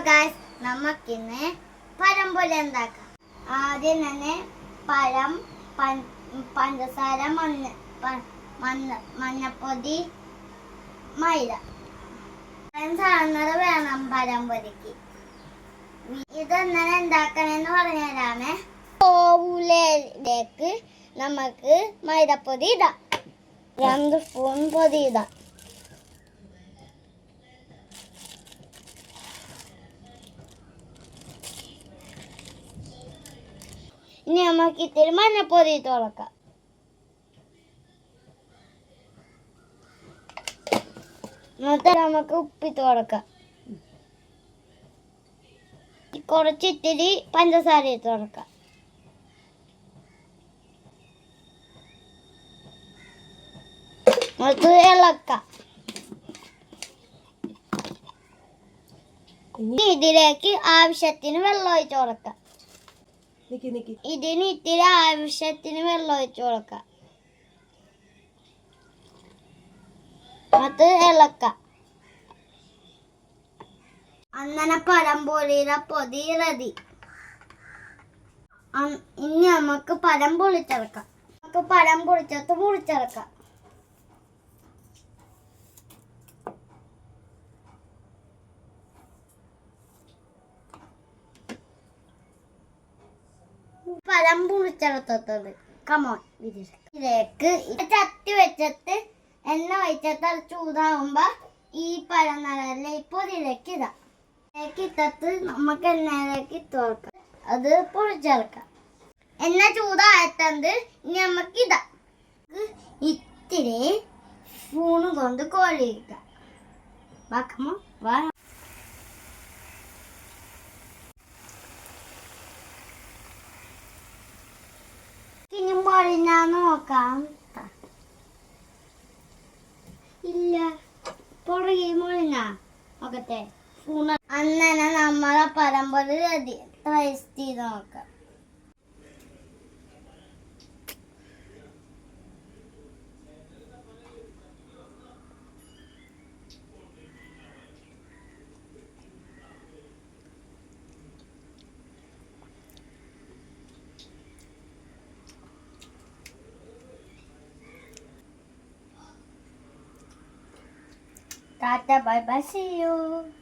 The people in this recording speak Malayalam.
ഗായ്സ്, നമുക്കിന്ന് പഴംപൊരി ഉണ്ടാക്കാം. ആദ്യം തന്നെ പഴം, പഞ്ചസാര, മഞ്ഞപ്പൊടി, മൈദ സാധനങ്ങൾ വേണം പഴംപൊരിക്ക്. ഇതെങ്ങനെ ഉണ്ടാക്കണമെന്ന് പറഞ്ഞുതരാമേ. ഓവുലേക്ക് നമുക്ക് മൈദപ്പൊടി ഇടാം. 2 സ്പൂൺ പൊടി ഇടാം. ഇനി നമുക്ക് ഇത്തിരി മഞ്ഞപ്പൊടി ഇട്ട് കൊടുക്കാം. എന്നിട്ട് നമുക്ക് ഉപ്പിട്ട് കൊടുക്കാം. കുറച്ചിത്തിരി പഞ്ചസാര ഇട്ട് കൊടുക്കാം. എന്നിട്ട് ഇളക്കാം. ഇതിലേക്ക് ആവശ്യത്തിന് വെള്ളം ഒഴിച്ച് കൊടുക്കാം. ഇതിന് ഇത്തിരി ആവശ്യത്തിന് വെള്ളം ഒഴിച്ച് കൊടുക്കാം. എന്നിട്ട് ഇളക്കാം. അങ്ങനെ പഴംപൊരിയുടെ പൊടി റെഡി. ഇനി നമുക്ക് പഴം പൊളിച്ചെടുക്കാം. പഴം പൊളിച്ചിട്ട് മുറിച്ചെടുക്കാം. പഴം പൊളിച്ചെടുത്തിട്ടുണ്ട്. കമോൺ, ഇതിലേക്ക് ചട്ടി വെച്ചിട്ട് എണ്ണ ഒഴിച്ചിട്ട് അത് ചൂടാകുമ്പോ ഈ പഴം നല്ല പൊടിയിലേക്ക് ഇടാം. ഇട്ടിട്ട് നമുക്ക് എണ്ണയിലേക്ക് ഇട്ട് കൊടുക്കാം. അത് പൊളിച്ചെടുക്കാം. എണ്ണ ചൂടായിട്ടുണ്ട്. ഇനി നമുക്ക് ഇടാം. ഇത്തിരി സ്പൂണ് കൊണ്ട് കോരിയിടാം. ബാക്കുമ്പോ വാ. ഇനി പൊളിഞ്ഞാ നോക്കാം. ഇല്ല, പുറകെ പൊളിഞ്ഞാ നോക്കട്ടെ. അങ്ങനെ നമ്മളെ പഴംപൊരി റെഡി. ടേസ്റ്റ് ചെയ്ത് നോക്കാം. Tata, bye bye, see you.